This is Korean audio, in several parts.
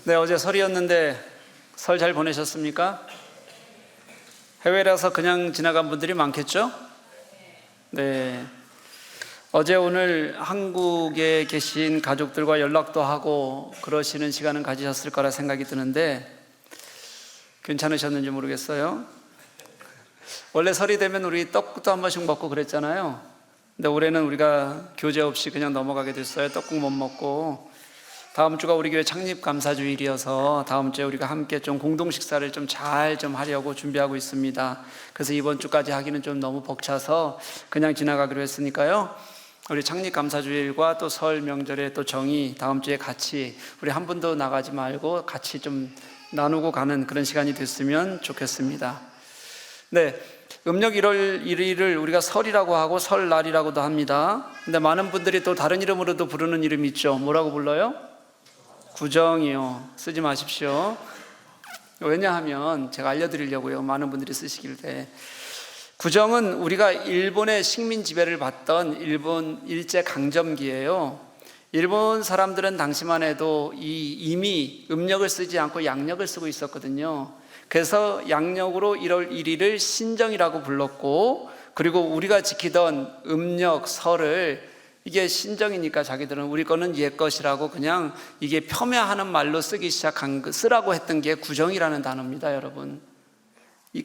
네, 어제 설이었는데 설 잘 보내셨습니까? 해외라서 그냥 지나간 분들이 많겠죠? 네. 어제 오늘 한국에 계신 가족들과 연락도 하고 그러시는 시간은 가지셨을 거라 생각이 드는데 괜찮으셨는지 모르겠어요. 원래 설이 되면 우리 떡국도 한 번씩 먹고 그랬잖아요. 근데 올해는 우리가 교제 없이 그냥 넘어가게 됐어요. 떡국 못 먹고. 다음 주가 우리 교회 창립 감사주일이어서 다음 주에 우리가 함께 좀 공동 식사를 좀 잘 하려고 준비하고 있습니다. 그래서 이번 주까지 하기는 좀 너무 벅차서 그냥 지나가기로 했으니까요. 우리 창립 감사주일과 또 설 명절의 또 정의 다음 주에 같이 우리 한 분도 나가지 말고 같이 좀 나누고 가는 그런 시간이 됐으면 좋겠습니다. 네. 음력 1월 1일을 우리가 설이라고 하고 설날이라고도 합니다. 근데 많은 분들이 또 다른 이름으로도 부르는 이름이 있죠. 뭐라고 불러요? 구정이요. 쓰지 마십시오. 왜냐하면 제가 알려드리려고요. 많은 분들이 쓰시길 때. 구정은 우리가 일본의 식민 지배를 받던 일본 일제 강점기예요. 일본 사람들은 당시만 해도 이미 음력을 쓰지 않고 양력을 쓰고 있었거든요. 그래서 양력으로 1월 1일을 신정이라고 불렀고, 그리고 우리가 지키던 음력 설을 이게 신정이니까 자기들은 우리 거는 옛 것이라고 그냥 이게 폄훼하는 말로 쓰기 시작한 쓰라고 했던 게 구정이라는 단어입니다, 여러분.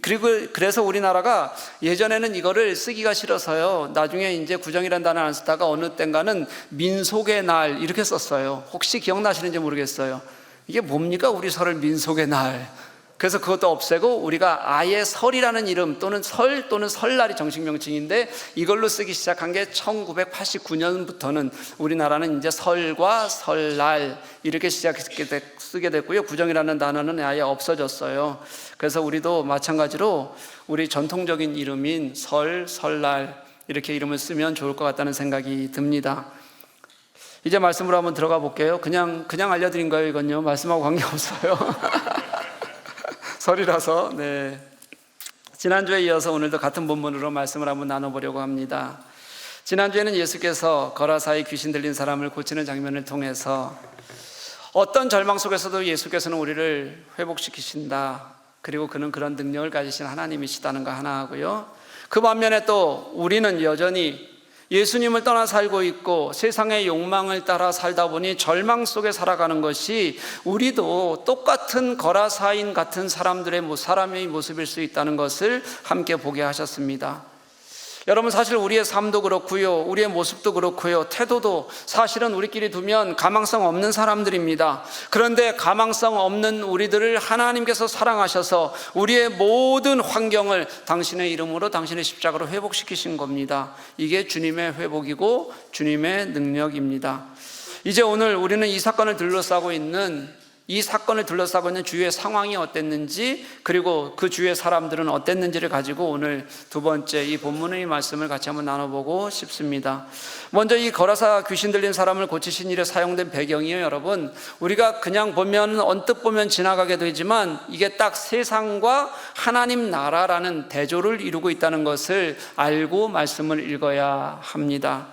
그리고 그래서 우리나라가 예전에는 이거를 쓰기가 싫어서요, 나중에 이제 구정이라는 단어를 안 쓰다가 어느 땐가는 민속의 날 이렇게 썼어요. 혹시 기억나시는지 모르겠어요. 이게 뭡니까? 우리 설을 민속의 날. 그래서 그것도 없애고 우리가 아예 설이라는 이름 또는 설 또는 설날이 정식 명칭인데 이걸로 쓰기 시작한 게 1989년부터는 우리나라는 이제 설과 설날 이렇게 쓰게 됐고요. 구정이라는 단어는 아예 없어졌어요. 그래서 우리도 마찬가지로 우리 전통적인 이름인 설, 설날 이렇게 이름을 쓰면 좋을 것 같다는 생각이 듭니다. 이제 말씀으로 한번 들어가 볼게요. 그냥 알려드린 거예요. 이건요. 말씀하고 관계없어요. 설이라서. 네. 지난주에 이어서 오늘도 같은 본문으로 말씀을 한번 나눠보려고 합니다. 지난주에는 예수께서 거라사의 귀신 들린 사람을 고치는 장면을 통해서 어떤 절망 속에서도 예수께서는 우리를 회복시키신다, 그리고 그는 그런 능력을 가지신 하나님이시다는 거 하나 하고요, 그 반면에 또 우리는 여전히 예수님을 떠나 살고 있고 세상의 욕망을 따라 살다 보니 절망 속에 살아가는 것이 우리도 똑같은 거라사인 같은 사람의 모습일 수 있다는 것을 함께 보게 하셨습니다. 여러분, 사실 우리의 삶도 그렇고요, 우리의 모습도 그렇고요, 태도도 사실은 우리끼리 두면 가망성 없는 사람들입니다. 그런데 가망성 없는 우리들을 하나님께서 사랑하셔서 우리의 모든 환경을 당신의 이름으로 당신의 십자가로 회복시키신 겁니다. 이게 주님의 회복이고 주님의 능력입니다. 이제 오늘 우리는 이 사건을 둘러싸고 있는 주위의 상황이 어땠는지, 그리고 그 주위의 사람들은 어땠는지를 가지고 오늘 두 번째 이 본문의 말씀을 같이 한번 나눠보고 싶습니다. 먼저 이 거라사 귀신 들린 사람을 고치신 일에 사용된 배경이에요. 여러분, 우리가 그냥 언뜻 보면 지나가게 되지만 이게 딱 세상과 하나님 나라라는 대조를 이루고 있다는 것을 알고 말씀을 읽어야 합니다.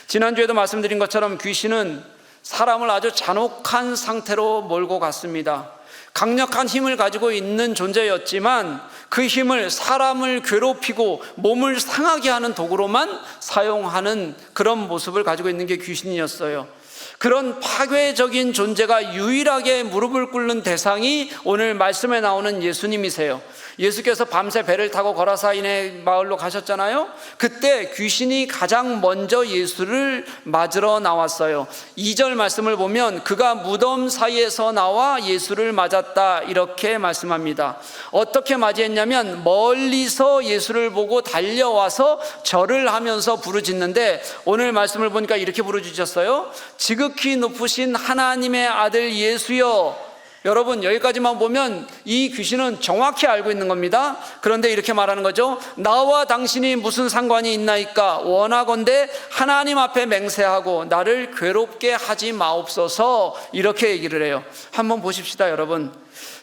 지난주에도 말씀드린 것처럼 귀신은 사람을 아주 잔혹한 상태로 몰고 갔습니다. 강력한 힘을 가지고 있는 존재였지만 그 힘을 사람을 괴롭히고 몸을 상하게 하는 도구로만 사용하는 그런 모습을 가지고 있는 게 귀신이었어요. 그런 파괴적인 존재가 유일하게 무릎을 꿇는 대상이 오늘 말씀에 나오는 예수님이세요. 예수께서 밤새 배를 타고 거라사인의 마을로 가셨잖아요. 그때 귀신이 가장 먼저 예수를 맞으러 나왔어요. 2절 말씀을 보면 그가 무덤 사이에서 나와 예수를 맞았다, 이렇게 말씀합니다. 어떻게 맞이했냐면 멀리서 예수를 보고 달려와서 절을 하면서 부르짖는데, 오늘 말씀을 보니까 이렇게 부르짖었어요. 지극히 높으신 하나님의 아들 예수여. 여러분, 여기까지만 보면 이 귀신은 정확히 알고 있는 겁니다. 그런데 이렇게 말하는 거죠. 나와 당신이 무슨 상관이 있나이까? 원하건대 하나님 앞에 맹세하고 나를 괴롭게 하지 마옵소서, 이렇게 얘기를 해요. 한번 보십시다, 여러분.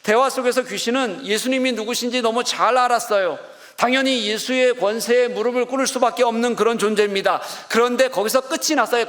대화 속에서 귀신은 예수님이 누구신지 너무 잘 알았어요. 당연히 예수의 권세에 무릎을 꿇을 수밖에 없는 그런 존재입니다. 그런데 거기서 끝이 났어요.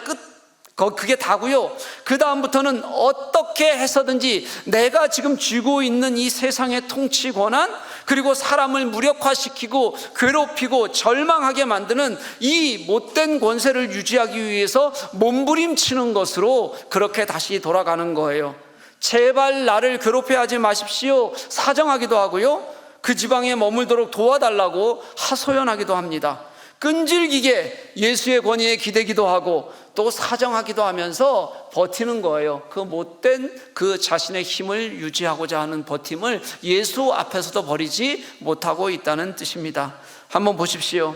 그게 다고요. 그 다음부터는 어떻게 해서든지 내가 지금 쥐고 있는 이 세상의 통치 권한, 그리고 사람을 무력화시키고 괴롭히고 절망하게 만드는 이 못된 권세를 유지하기 위해서 몸부림치는 것으로 그렇게 다시 돌아가는 거예요. 제발 나를 괴롭게 하지 마십시오 사정하기도 하고요, 그 지방에 머물도록 도와달라고 하소연하기도 합니다. 끈질기게 예수의 권위에 기대기도 하고 또 사정하기도 하면서 버티는 거예요. 그 못된 그 자신의 힘을 유지하고자 하는 버팀을 예수 앞에서도 버리지 못하고 있다는 뜻입니다. 한번 보십시오.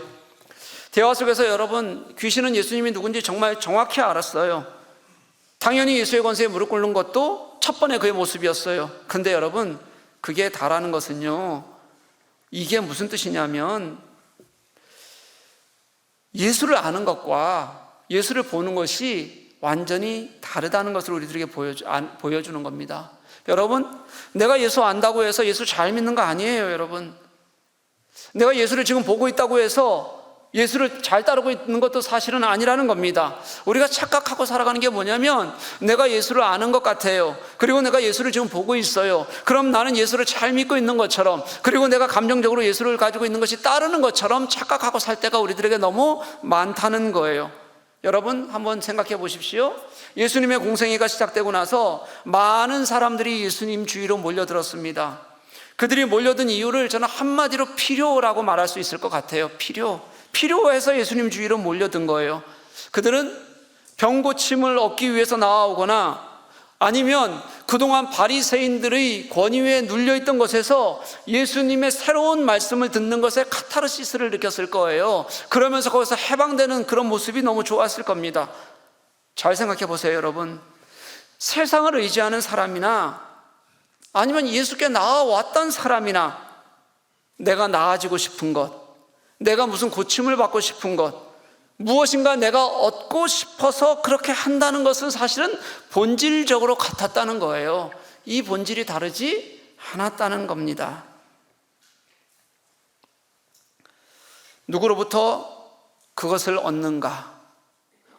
대화 속에서 여러분, 귀신은 예수님이 누군지 정말 정확히 알았어요. 당연히 예수의 권세에 무릎 꿇는 것도 첫 번에 그의 모습이었어요. 근데 여러분, 그게 다라는 것은요, 이게 무슨 뜻이냐면 예수를 아는 것과 예수를 보는 것이 완전히 다르다는 것을 우리들에게 보여주는 겁니다. 여러분, 내가 예수 안다고 해서 예수 잘 믿는 거 아니에요. 여러분, 내가 예수를 지금 보고 있다고 해서 예수를 잘 따르고 있는 것도 사실은 아니라는 겁니다. 우리가 착각하고 살아가는 게 뭐냐면, 내가 예수를 아는 것 같아요. 그리고 내가 예수를 지금 보고 있어요. 그럼 나는 예수를 잘 믿고 있는 것처럼, 그리고 내가 감정적으로 예수를 가지고 있는 것이 따르는 것처럼 착각하고 살 때가 우리들에게 너무 많다는 거예요. 여러분, 한번 생각해 보십시오. 예수님의 공생애가 시작되고 나서 많은 사람들이 예수님 주위로 몰려들었습니다. 그들이 몰려든 이유를 저는 한마디로 필요라고 말할 수 있을 것 같아요. 필요해서 예수님 주위로 몰려든 거예요. 그들은 병 고침을 얻기 위해서 나아오거나, 아니면 그동안 바리새인들의 권위에 눌려있던 것에서 예수님의 새로운 말씀을 듣는 것에 카타르시스를 느꼈을 거예요. 그러면서 거기서 해방되는 그런 모습이 너무 좋았을 겁니다. 잘 생각해 보세요. 여러분, 세상을 의지하는 사람이나 아니면 예수께 나아왔던 사람이나 내가 나아지고 싶은 것, 내가 무슨 고침을 받고 싶은 것, 무엇인가 내가 얻고 싶어서 그렇게 한다는 것은 사실은 본질적으로 같았다는 거예요. 이 본질이 다르지 않았다는 겁니다. 누구로부터 그것을 얻는가?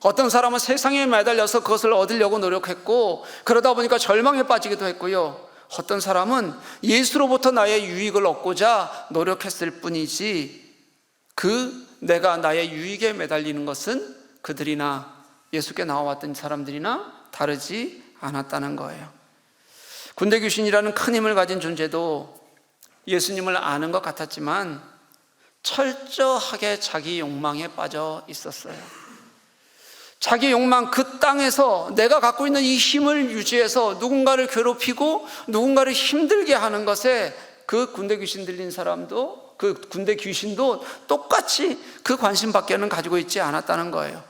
어떤 사람은 세상에 매달려서 그것을 얻으려고 노력했고, 그러다 보니까 절망에 빠지기도 했고요. 어떤 사람은 예수로부터 나의 유익을 얻고자 노력했을 뿐이지, 내가 나의 유익에 매달리는 것은 그들이나 예수께 나와왔던 사람들이나 다르지 않았다는 거예요. 군대 귀신이라는 큰 힘을 가진 존재도 예수님을 아는 것 같았지만 철저하게 자기 욕망에 빠져 있었어요. 자기 욕망, 그 땅에서 내가 갖고 있는 이 힘을 유지해서 누군가를 괴롭히고 누군가를 힘들게 하는 것에 그 군대 귀신 들린 사람도, 그 군대 귀신도 똑같이 그 관심밖에는 가지고 있지 않았다는 거예요.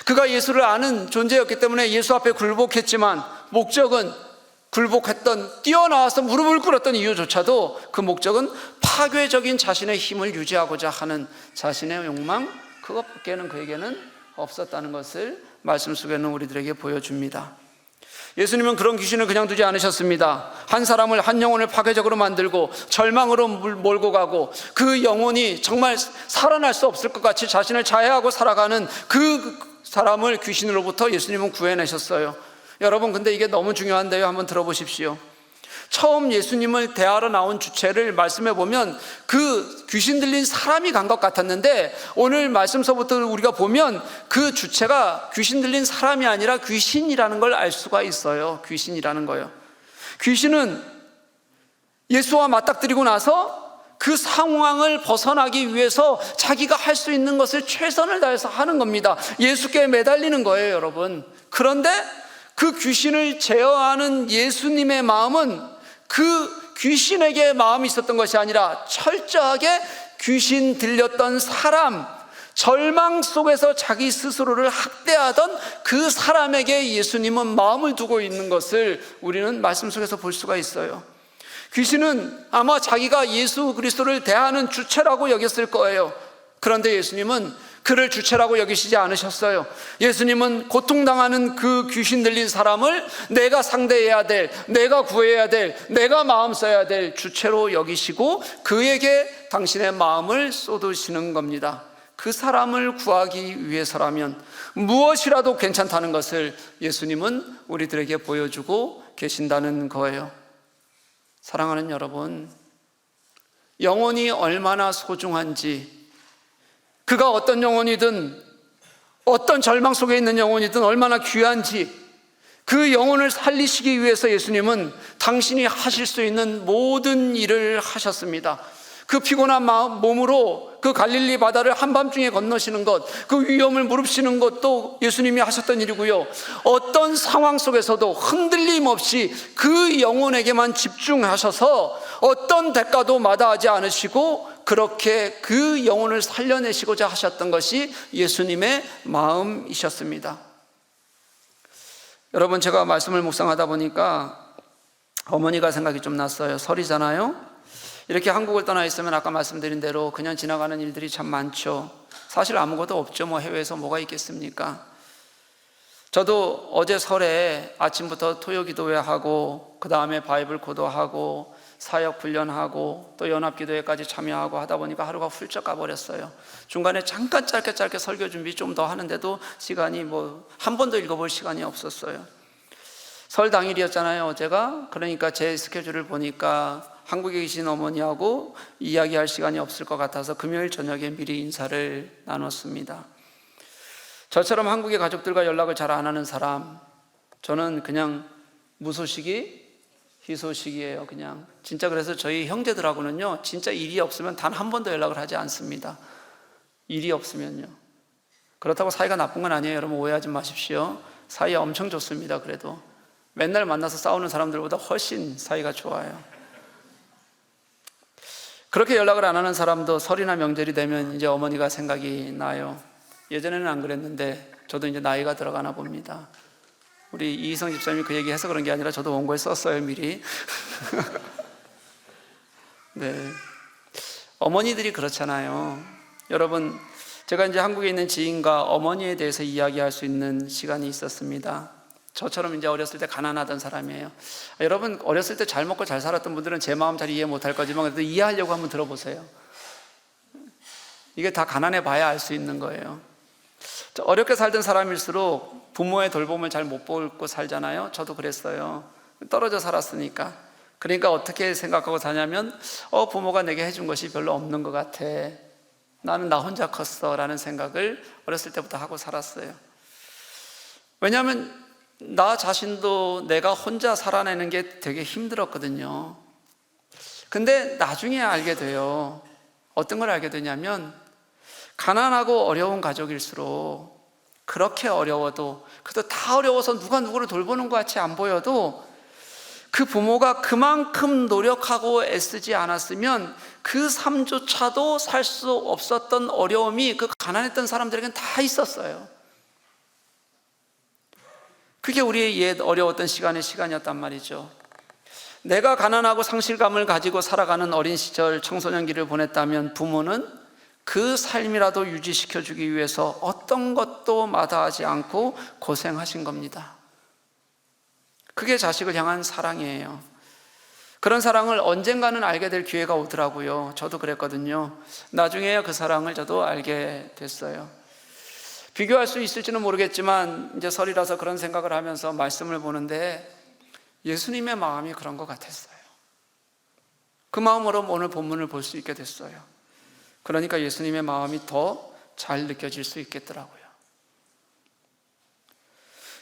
그가 예수를 아는 존재였기 때문에 예수 앞에 굴복했지만, 목적은 굴복했던, 뛰어나와서 무릎을 꿇었던 이유조차도 그 목적은 파괴적인 자신의 힘을 유지하고자 하는 자신의 욕망, 그것밖에는 그에게는 없었다는 것을 말씀 속에는 우리들에게 보여줍니다. 예수님은 그런 귀신을 그냥 두지 않으셨습니다. 한 사람을, 한 영혼을 파괴적으로 만들고 절망으로 몰고 가고, 그 영혼이 정말 살아날 수 없을 것 같이 자신을 자해하고 살아가는 그 사람을 귀신으로부터 예수님은 구해내셨어요. 여러분, 근데 이게 너무 중요한데요. 한번 들어보십시오. 처음 예수님을 대하러 나온 주체를 말씀해 보면 그 귀신 들린 사람이 간 것 같았는데, 오늘 말씀서부터 우리가 보면 그 주체가 귀신 들린 사람이 아니라 귀신이라는 걸 알 수가 있어요. 귀신이라는 거요. 귀신은 예수와 맞닥뜨리고 나서 그 상황을 벗어나기 위해서 자기가 할 수 있는 것을 최선을 다해서 하는 겁니다. 예수께 매달리는 거예요, 여러분. 그런데 그 귀신을 제어하는 예수님의 마음은 그 귀신에게 마음이 있었던 것이 아니라 철저하게 귀신 들렸던 사람, 절망 속에서 자기 스스로를 학대하던 그 사람에게 예수님은 마음을 두고 있는 것을 우리는 말씀 속에서 볼 수가 있어요. 귀신은 아마 자기가 예수 그리스도를 대하는 주체라고 여겼을 거예요. 그런데 예수님은 그를 주체라고 여기시지 않으셨어요. 예수님은 고통당하는 그 귀신 들린 사람을 내가 상대해야 될, 내가 구해야 될, 내가 마음 써야 될 주체로 여기시고 그에게 당신의 마음을 쏟으시는 겁니다. 그 사람을 구하기 위해서라면 무엇이라도 괜찮다는 것을 예수님은 우리들에게 보여주고 계신다는 거예요. 사랑하는 여러분, 영혼이 얼마나 소중한지, 그가 어떤 영혼이든 어떤 절망 속에 있는 영혼이든 얼마나 귀한지, 그 영혼을 살리시기 위해서 예수님은 당신이 하실 수 있는 모든 일을 하셨습니다. 그 피곤한 몸으로 그 갈릴리 바다를 한밤중에 건너시는 것, 그 위험을 무릅쓰는 것도 예수님이 하셨던 일이고요, 어떤 상황 속에서도 흔들림 없이 그 영혼에게만 집중하셔서 어떤 대가도 마다하지 않으시고 그렇게 그 영혼을 살려내시고자 하셨던 것이 예수님의 마음이셨습니다. 여러분, 제가 말씀을 묵상하다 보니까 어머니가 생각이 좀 났어요. 설이잖아요. 이렇게 한국을 떠나 있으면 아까 말씀드린 대로 그냥 지나가는 일들이 참 많죠. 사실 아무것도 없죠. 해외에서 뭐가 있겠습니까? 저도 어제 설에 아침부터 토요기도회하고 그 다음에 바이블 고도하고 사역 훈련하고 또 연합기도회까지 참여하고 하다 보니까 하루가 훌쩍 가버렸어요. 중간에 잠깐 짧게 설교 준비 좀 더 하는데도 시간이 한 번도 읽어볼 시간이 없었어요. 설 당일이었잖아요, 어제가. 그러니까 제 스케줄을 보니까 한국에 계신 어머니하고 이야기할 시간이 없을 것 같아서 금요일 저녁에 미리 인사를 나눴습니다. 저처럼 한국의 가족들과 연락을 잘 안 하는 사람, 저는 그냥 무소식이 희소식이에요. 그냥 진짜. 그래서 저희 형제들하고는요, 진짜 일이 없으면 단 한 번도 연락을 하지 않습니다. 일이 없으면요. 그렇다고 사이가 나쁜 건 아니에요. 여러분 오해하지 마십시오. 사이 엄청 좋습니다. 그래도 맨날 만나서 싸우는 사람들보다 훨씬 사이가 좋아요. 그렇게 연락을 안 하는 사람도 설이나 명절이 되면 이제 어머니가 생각이 나요. 예전에는 안 그랬는데 저도 이제 나이가 들어가나 봅니다. 우리 이희성 집사님이 그 얘기 해서 그런 게 아니라 저도 원고에 썼어요, 미리. 네. 어머니들이 그렇잖아요. 여러분, 제가 이제 한국에 있는 지인과 어머니에 대해서 이야기할 수 있는 시간이 있었습니다. 저처럼 이제 어렸을 때 가난하던 사람이에요. 여러분, 어렸을 때 잘 먹고 잘 살았던 분들은 제 마음 잘 이해 못할 거지만 그래도 이해하려고 한번 들어보세요. 이게 다 가난해 봐야 알 수 있는 거예요. 어렵게 살던 사람일수록 부모의 돌봄을 잘 못 받고 살잖아요. 저도 그랬어요. 떨어져 살았으니까. 그러니까 어떻게 생각하고 사냐면 부모가 내게 해준 것이 별로 없는 것 같아. 나는 나 혼자 컸어 라는 생각을 어렸을 때부터 하고 살았어요. 왜냐하면 나 자신도 내가 혼자 살아내는 게 되게 힘들었거든요. 근데 나중에 알게 돼요. 어떤 걸 알게 되냐면 가난하고 어려운 가족일수록 그렇게 어려워도, 그래도 다 어려워서 누가 누구를 돌보는 것 같이 안 보여도 그 부모가 그만큼 노력하고 애쓰지 않았으면 그 삶조차도 살 수 없었던 어려움이 그 가난했던 사람들에게는 다 있었어요. 그게 우리의 옛 어려웠던 시간이었단 말이죠. 내가 가난하고 상실감을 가지고 살아가는 어린 시절 청소년기를 보냈다면 부모는 그 삶이라도 유지시켜주기 위해서 어떤 것도 마다하지 않고 고생하신 겁니다. 그게 자식을 향한 사랑이에요. 그런 사랑을 언젠가는 알게 될 기회가 오더라고요. 저도 그랬거든요. 나중에야 그 사랑을 저도 알게 됐어요. 비교할 수 있을지는 모르겠지만 이제 설이라서 그런 생각을 하면서 말씀을 보는데 예수님의 마음이 그런 것 같았어요. 그 마음으로 오늘 본문을 볼 수 있게 됐어요. 그러니까 예수님의 마음이 더 잘 느껴질 수 있겠더라고요.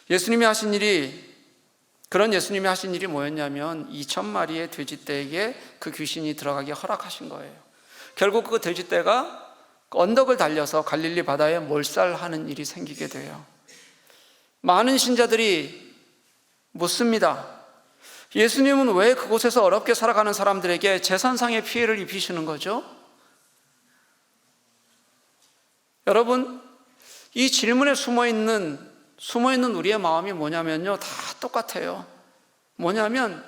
예수님이 하신 일이 뭐였냐면 2,000마리의 돼지떼에게 그 귀신이 들어가게 허락하신 거예요. 결국 그 돼지떼가 언덕을 달려서 갈릴리 바다에 몰살하는 일이 생기게 돼요. 많은 신자들이 묻습니다. 예수님은 왜 그곳에서 어렵게 살아가는 사람들에게 재산상의 피해를 입히시는 거죠? 여러분, 이 질문에 숨어있는 우리의 마음이 뭐냐면요, 다 똑같아요. 뭐냐면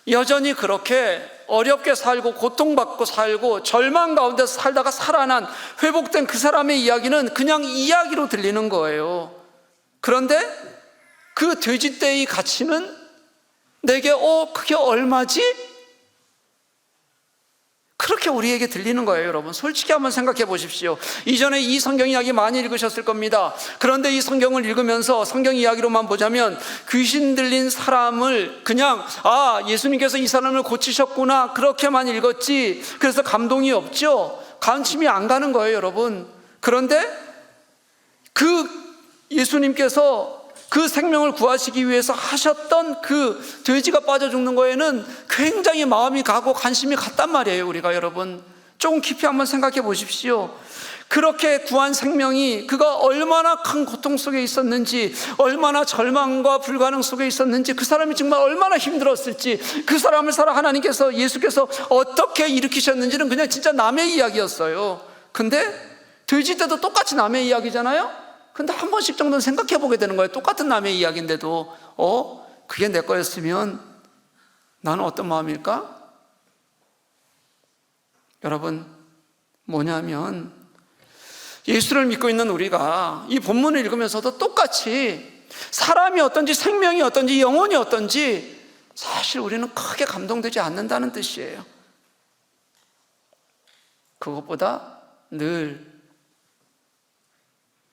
여전히 그렇게 어렵게 살고 고통받고 살고 절망 가운데서 살다가 살아난, 회복된 그 사람의 이야기는 그냥 이야기로 들리는 거예요. 그런데 그 돼지떼의 가치는 내게 그게 얼마지? 그렇게 그렇게 우리에게 들리는 거예요. 여러분, 솔직히 한번 생각해 보십시오. 이전에 이 성경 이야기 많이 읽으셨을 겁니다. 그런데 이 성경을 읽으면서 성경 이야기로만 보자면 귀신 들린 사람을 그냥 예수님께서 이 사람을 고치셨구나 그렇게만 읽었지, 그래서 감동이 없죠. 관심이 안 가는 거예요, 여러분. 그런데 그 예수님께서 그 생명을 구하시기 위해서 하셨던 그 돼지가 빠져 죽는 거에는 굉장히 마음이 가고 관심이 갔단 말이에요. 우리가 여러분 조금 깊이 한번 생각해 보십시오. 그렇게 구한 생명이 그가 얼마나 큰 고통 속에 있었는지, 얼마나 절망과 불가능 속에 있었는지, 그 사람이 정말 얼마나 힘들었을지, 그 사람을 하나님께서, 예수께서 어떻게 일으키셨는지는 그냥 진짜 남의 이야기였어요. 근데 돼지 때도 똑같이 남의 이야기잖아요. 근데 한 번씩 정도는 생각해 보게 되는 거예요. 똑같은 남의 이야기인데도 그게 내 거였으면 나는 어떤 마음일까? 여러분, 뭐냐면 예수를 믿고 있는 우리가 이 본문을 읽으면서도 똑같이 사람이 어떤지, 생명이 어떤지, 영혼이 어떤지 사실 우리는 크게 감동되지 않는다는 뜻이에요. 그것보다 늘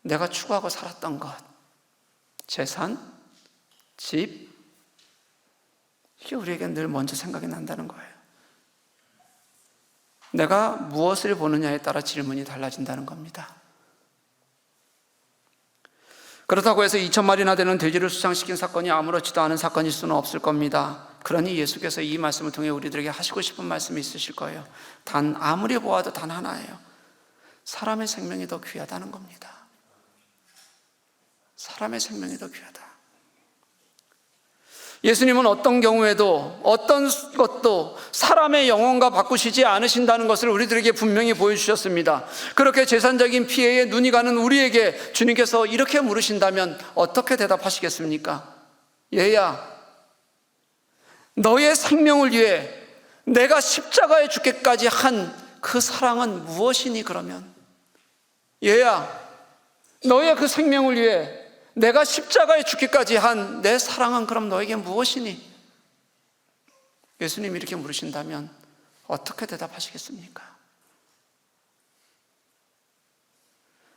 내가 추구하고 살았던 것, 재산, 집, 이게 우리에게 늘 먼저 생각이 난다는 거예요. 내가 무엇을 보느냐에 따라 질문이 달라진다는 겁니다. 그렇다고 해서 2,000마리나 되는 돼지를 수상시킨 사건이 아무렇지도 않은 사건일 수는 없을 겁니다. 그러니 예수께서 이 말씀을 통해 우리들에게 하시고 싶은 말씀이 있으실 거예요. 단 아무리 보아도 단 하나예요. 사람의 생명이 더 귀하다는 겁니다. 사람의 생명이 더 귀하다. 예수님은 어떤 경우에도 어떤 것도 사람의 영혼과 바꾸시지 않으신다는 것을 우리들에게 분명히 보여주셨습니다. 그렇게 재산적인 피해에 눈이 가는 우리에게 주님께서 이렇게 물으신다면 어떻게 대답하시겠습니까? 얘야, 너의 생명을 위해 내가 십자가에 죽기까지 한 그 사랑은 무엇이니? 그러면 얘야, 너의 그 생명을 위해 내가 십자가에 죽기까지 한 내 사랑은 그럼 너에게 무엇이니? 예수님이 이렇게 물으신다면 어떻게 대답하시겠습니까?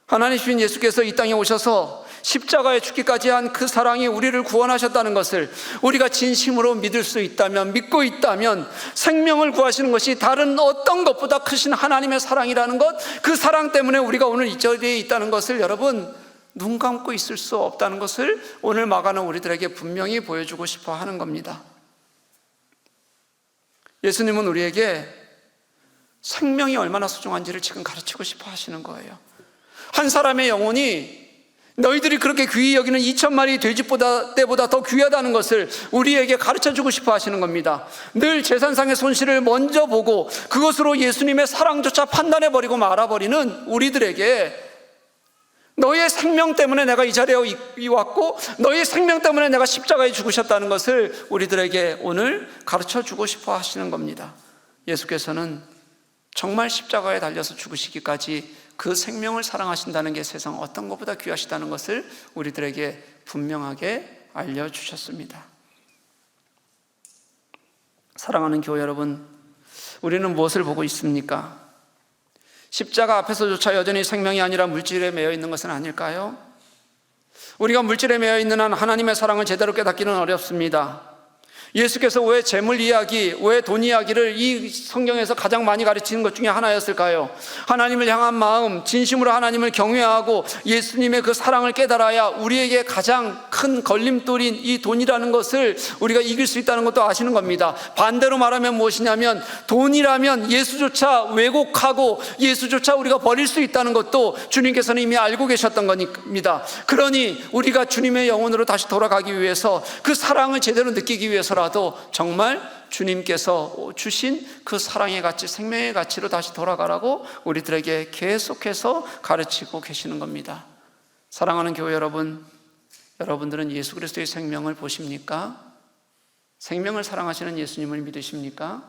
하나님이신 예수께서 이 땅에 오셔서 십자가에 죽기까지 한 그 사랑이 우리를 구원하셨다는 것을 우리가 진심으로 믿을 수 있다면, 믿고 있다면 생명을 구하시는 것이 다른 어떤 것보다 크신 하나님의 사랑이라는 것, 그 사랑 때문에 우리가 오늘 이 자리에 있다는 것을 여러분 눈 감고 있을 수 없다는 것을 오늘 마가는 우리들에게 분명히 보여주고 싶어 하는 겁니다. 예수님은 우리에게 생명이 얼마나 소중한지를 지금 가르치고 싶어 하시는 거예요. 한 사람의 영혼이 너희들이 그렇게 귀히 여기는 2,000마리 돼지보다 더 귀하다는 것을 우리에게 가르쳐주고 싶어 하시는 겁니다. 늘 재산상의 손실을 먼저 보고 그것으로 예수님의 사랑조차 판단해버리고 말아버리는 우리들에게 너의 생명 때문에 내가 이 자리에 왔고 너의 생명 때문에 내가 십자가에 죽으셨다는 것을 우리들에게 오늘 가르쳐주고 싶어 하시는 겁니다. 예수께서는 정말 십자가에 달려서 죽으시기까지 그 생명을 사랑하신다는 게 세상 어떤 것보다 귀하시다는 것을 우리들에게 분명하게 알려주셨습니다. 사랑하는 교회 여러분, 우리는 무엇을 보고 있습니까? 십자가 앞에서조차 여전히 생명이 아니라 물질에 매여 있는 것은 아닐까요? 우리가 물질에 매여 있는 한 하나님의 사랑을 제대로 깨닫기는 어렵습니다. 예수께서 왜 재물 이야기, 왜 돈 이야기를 이 성경에서 가장 많이 가르치는 것 중에 하나였을까요? 하나님을 향한 마음, 진심으로 하나님을 경외하고 예수님의 그 사랑을 깨달아야 우리에게 가장 큰 걸림돌인 이 돈이라는 것을 우리가 이길 수 있다는 것도 아시는 겁니다. 반대로 말하면 무엇이냐면 돈이라면 예수조차 왜곡하고 예수조차 우리가 버릴 수 있다는 것도 주님께서는 이미 알고 계셨던 겁니다. 그러니 우리가 주님의 영혼으로 다시 돌아가기 위해서 그 사랑을 제대로 느끼기 위해서 라도 정말 주님께서 주신 그 사랑의 가치, 생명의 가치로 다시 돌아가라고 우리들에게 계속해서 가르치고 계시는 겁니다. 사랑하는 교회 여러분, 여러분들은 예수 그리스도의 생명을 보십니까? 생명을 사랑하시는 예수님을 믿으십니까?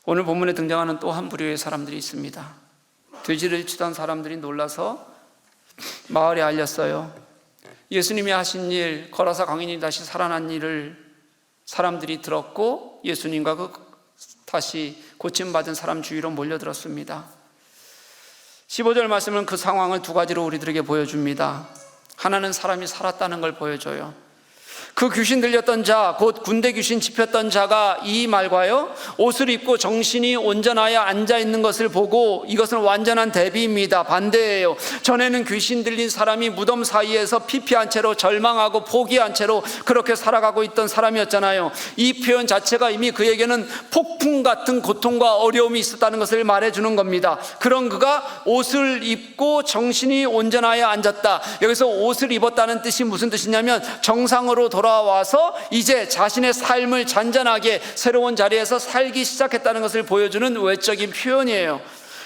오늘 본문에 등장하는 또 한 부류의 사람들이 있습니다. 돼지를 치던 사람들이 놀라서 마을에 알렸어요. 예수님이 하신 일, 거라사 광인이 다시 살아난 일을 사람들이 들었고 예수님과 다시 고침받은 사람 주위로 몰려들었습니다. 15절 말씀은 그 상황을 두 가지로 우리들에게 보여줍니다. 하나는 사람이 살았다는 걸 보여줘요. 그 귀신 들렸던 자, 곧 군대 귀신 집혔던 자가 이 말과요, 옷을 입고 정신이 온전하여 앉아있는 것을 보고, 이것은 완전한 대비입니다. 반대예요. 전에는 귀신 들린 사람이 무덤 사이에서 피폐한 채로 절망하고 포기한 채로 그렇게 살아가고 있던 사람이었잖아요. 이 표현 자체가 이미 그에게는 폭풍 같은 고통과 어려움이 있었다는 것을 말해주는 겁니다. 그런 그가 옷을 입고 정신이 온전하여 앉았다. 여기서 옷을 입었다는 뜻이 무슨 뜻이냐면 정상으로 돌아와서 이제 자신의 삶을 잔잔하게 새로운 자리에서 살기 시작했다는 것을 보여주는 외적인 표현이에요.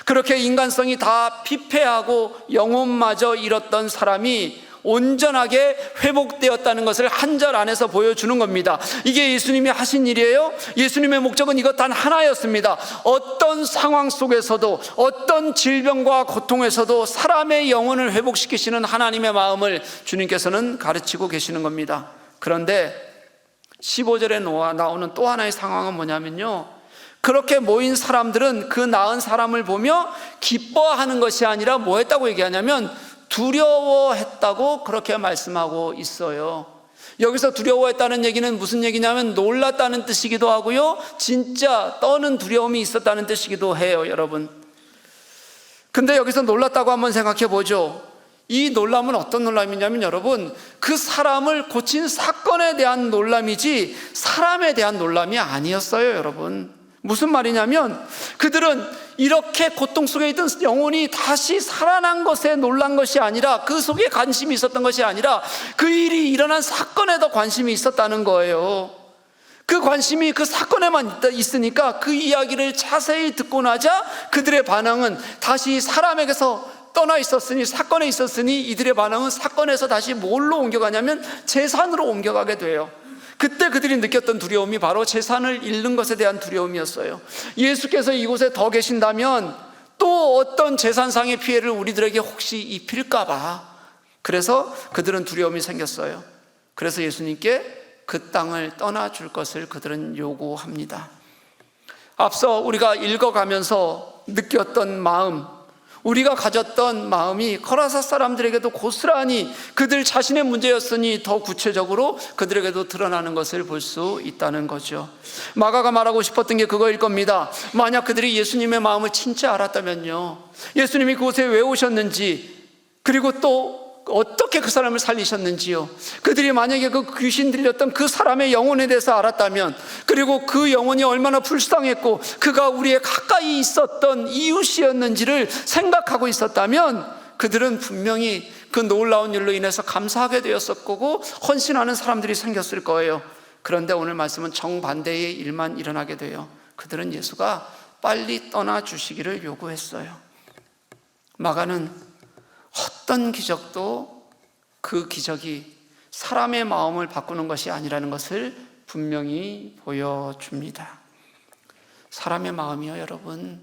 그렇게 인간성이 다 피폐하고 영혼마저 잃었던 사람이 온전하게 회복되었다는 것을 한 절 안에서 보여주는 겁니다. 이게 예수님이 하신 일이에요. 예수님의 목적은 이것 단 하나였습니다. 어떤 상황 속에서도, 어떤 질병과 고통에서도 사람의 영혼을 회복시키시는 하나님의 마음을 주님께서는 가르치고 계시는 겁니다. 그런데 15절에 나오는 또 하나의 상황은 뭐냐면요, 그렇게 모인 사람들은 그 나은 사람을 보며 기뻐하는 것이 아니라 뭐 했다고 얘기하냐면 두려워했다고 그렇게 말씀하고 있어요. 여기서 두려워했다는 얘기는 무슨 얘기냐면 놀랐다는 뜻이기도 하고요, 진짜 떠는 두려움이 있었다는 뜻이기도 해요, 여러분. 근데 여기서 놀랐다고 한번 생각해 보죠. 이 놀람은 어떤 놀람이냐면 여러분, 그 사람을 고친 사건에 대한 놀람이지 사람에 대한 놀람이 아니었어요, 여러분. 무슨 말이냐면 그들은 이렇게 고통 속에 있던 영혼이 다시 살아난 것에 놀란 것이 아니라, 그 속에 관심이 있었던 것이 아니라 그 일이 일어난 사건에 더 관심이 있었다는 거예요. 그 관심이 그 사건에만 있으니까 그 이야기를 자세히 듣고 나자 그들의 반응은 다시 사람에게서 떠나 있었으니, 사건에 있었으니 이들의 반응은 사건에서 다시 뭘로 옮겨가냐면 재산으로 옮겨가게 돼요. 그때 그들이 느꼈던 두려움이 바로 재산을 잃는 것에 대한 두려움이었어요. 예수께서 이곳에 더 계신다면 또 어떤 재산상의 피해를 우리들에게 혹시 입힐까봐, 그래서 그들은 두려움이 생겼어요. 그래서 예수님께 그 땅을 떠나줄 것을 그들은 요구합니다. 앞서 우리가 읽어가면서 느꼈던 마음, 우리가 가졌던 마음이 거라사 사람들에게도 고스란히 그들 자신의 문제였으니 더 구체적으로 그들에게도 드러나는 것을 볼 수 있다는 거죠. 마가가 말하고 싶었던 게 그거일 겁니다. 만약 그들이 예수님의 마음을 진짜 알았다면요, 예수님이 그곳에 왜 오셨는지, 그리고 또 어떻게 그 사람을 살리셨는지요, 그들이 만약에 그 귀신 들렸던 그 사람의 영혼에 대해서 알았다면, 그리고 그 영혼이 얼마나 불쌍했고 그가 우리의 가까이 있었던 이웃이었는지를 생각하고 있었다면 그들은 분명히 그 놀라운 일로 인해서 감사하게 되었을 거고 헌신하는 사람들이 생겼을 거예요. 그런데 오늘 말씀은 정반대의 일만 일어나게 돼요. 그들은 예수가 빨리 떠나주시기를 요구했어요. 마가는 어떤 기적도 그 기적이 사람의 마음을 바꾸는 것이 아니라는 것을 분명히 보여줍니다. 사람의 마음이요, 여러분,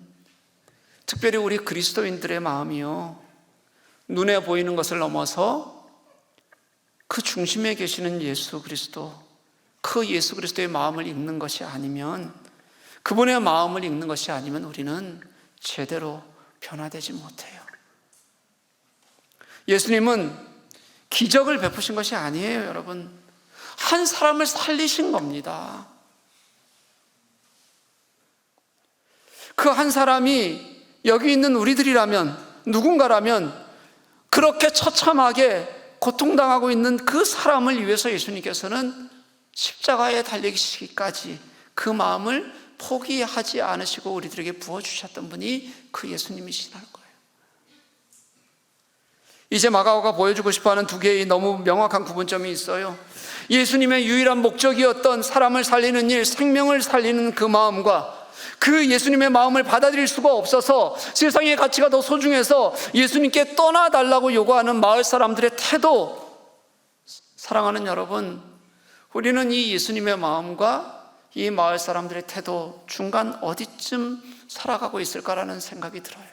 특별히 우리 그리스도인들의 마음이요, 눈에 보이는 것을 넘어서 그 중심에 계시는 예수 그리스도, 그 예수 그리스도의 마음을 읽는 것이 아니면, 그분의 마음을 읽는 것이 아니면 우리는 제대로 변화되지 못해요. 예수님은 기적을 베푸신 것이 아니에요, 여러분. 한 사람을 살리신 겁니다. 그 한 사람이 여기 있는 우리들이라면, 누군가라면 그렇게 처참하게 고통당하고 있는 그 사람을 위해서 예수님께서는 십자가에 달리시기까지 그 마음을 포기하지 않으시고 우리들에게 부어주셨던 분이 그 예수님이시라는 거예요. 이제 마가오가 보여주고 싶어하는 두 개의 너무 명확한 구분점이 있어요. 예수님의 유일한 목적이었던 사람을 살리는 일, 생명을 살리는 그 마음과 그 예수님의 마음을 받아들일 수가 없어서 세상의 가치가 더 소중해서 예수님께 떠나달라고 요구하는 마을 사람들의 태도. 사랑하는 여러분, 우리는 이 예수님의 마음과 이 마을 사람들의 태도 중간 어디쯤 살아가고 있을까라는 생각이 들어요.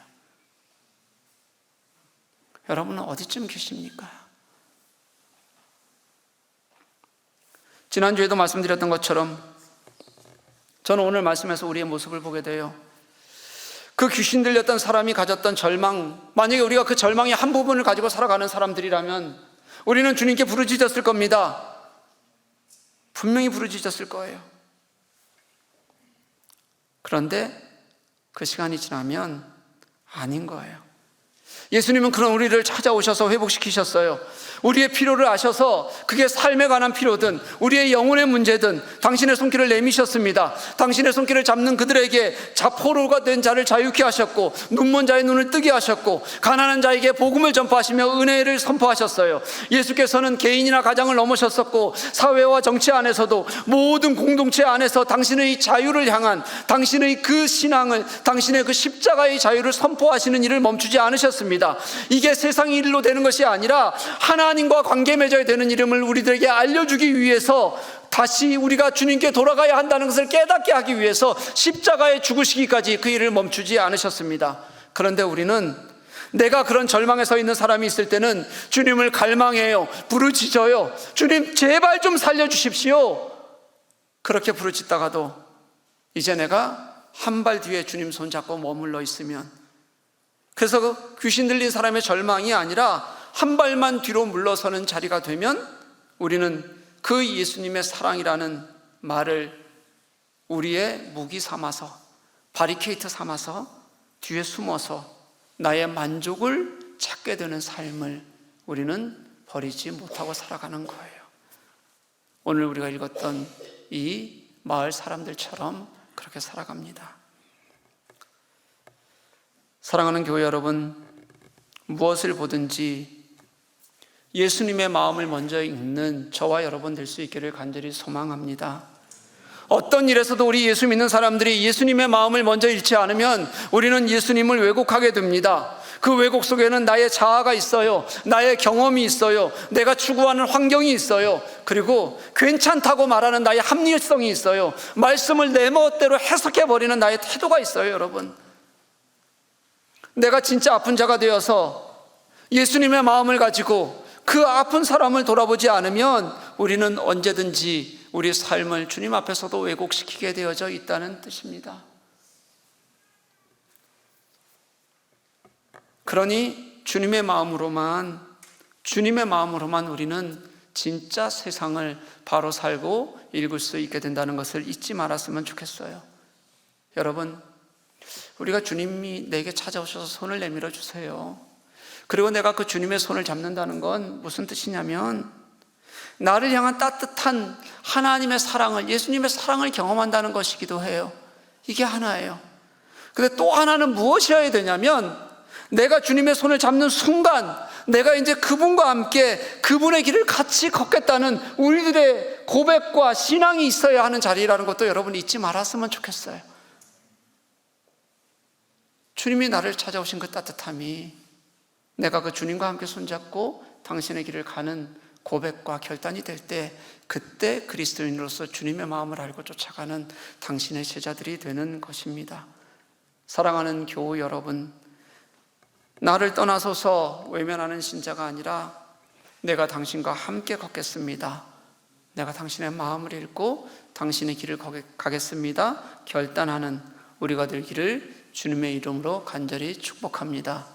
여러분은 어디쯤 계십니까? 지난주에도 말씀드렸던 것처럼 저는 오늘 말씀에서 우리의 모습을 보게 돼요. 그 귀신 들렸던 사람이 가졌던 절망, 만약에 우리가 그 절망의 한 부분을 가지고 살아가는 사람들이라면 우리는 주님께 부르짖었을 겁니다. 분명히 부르짖었을 거예요. 그런데 그 시간이 지나면 아닌 거예요. 예수님은 그런 우리를 찾아오셔서 회복시키셨어요. 우리의 필요를 아셔서 그게 삶에 관한 필요든 우리의 영혼의 문제든 당신의 손길을 내미셨습니다. 당신의 손길을 잡는 그들에게 포로가 된 자를 자유케 하셨고, 눈먼 자의 눈을 뜨게 하셨고, 가난한 자에게 복음을 전파하시며 은혜를 선포하셨어요. 예수께서는 개인이나 가정을 넘으셨었고, 사회와 정치 안에서도 모든 공동체 안에서 당신의 자유를 향한 당신의 그 신앙을, 당신의 그 십자가의 자유를 선포하시는 일을 멈추지 않으셨습니다. 이게 세상의 일로 되는 것이 아니라 하나님과 관계 맺어야 되는 이름을 우리들에게 알려주기 위해서, 다시 우리가 주님께 돌아가야 한다는 것을 깨닫게 하기 위해서 십자가에 죽으시기까지 그 일을 멈추지 않으셨습니다. 그런데 우리는 내가 그런 절망에 서 있는 사람이 있을 때는 주님을 갈망해요. 부르짖어요. 주님 제발 좀 살려주십시오. 그렇게 부르짖다가도 이제 내가 한 발 뒤에 주님 손잡고 머물러 있으면, 그래서 그 귀신 들린 사람의 절망이 아니라 한 발만 뒤로 물러서는 자리가 되면 우리는 그 예수님의 사랑이라는 말을 우리의 무기 삼아서, 바리케이트 삼아서 뒤에 숨어서 나의 만족을 찾게 되는 삶을 우리는 버리지 못하고 살아가는 거예요. 오늘 우리가 읽었던 이 마을 사람들처럼 그렇게 살아갑니다. 사랑하는 교회 여러분, 무엇을 보든지 예수님의 마음을 먼저 읽는 저와 여러분 될 수 있기를 간절히 소망합니다. 어떤 일에서도 우리 예수 믿는 사람들이 예수님의 마음을 먼저 잃지 않으면 우리는 예수님을 왜곡하게 됩니다. 그 왜곡 속에는 나의 자아가 있어요. 나의 경험이 있어요. 내가 추구하는 환경이 있어요. 그리고 괜찮다고 말하는 나의 합리성이 있어요. 말씀을 내 멋대로 해석해버리는 나의 태도가 있어요. 여러분, 내가 진짜 아픈 자가 되어서 예수님의 마음을 가지고 그 아픈 사람을 돌아보지 않으면 우리는 언제든지 우리 삶을 주님 앞에서도 왜곡시키게 되어져 있다는 뜻입니다. 그러니 주님의 마음으로만 우리는 진짜 세상을 바로 살고 읽을 수 있게 된다는 것을 잊지 말았으면 좋겠어요. 여러분, 우리가 주님이 내게 찾아오셔서 손을 내밀어 주세요. 그리고 내가 그 주님의 손을 잡는다는 건 무슨 뜻이냐면, 나를 향한 따뜻한 하나님의 사랑을, 예수님의 사랑을 경험한다는 것이기도 해요. 이게 하나예요. 근데 또 하나는 무엇이어야 되냐면, 내가 주님의 손을 잡는 순간 내가 이제 그분과 함께 그분의 길을 같이 걷겠다는 우리들의 고백과 신앙이 있어야 하는 자리라는 것도 여러분 잊지 말았으면 좋겠어요. 주님이 나를 찾아오신 그 따뜻함이 내가 그 주님과 함께 손잡고 당신의 길을 가는 고백과 결단이 될 때, 그때 그리스도인으로서 주님의 마음을 알고 쫓아가는 당신의 제자들이 되는 것입니다. 사랑하는 교우 여러분, 나를 떠나소서 외면하는 신자가 아니라 내가 당신과 함께 걷겠습니다, 내가 당신의 마음을 읽고 당신의 길을 가겠습니다 결단하는 우리가 되기를 주님의 이름으로 간절히 축복합니다.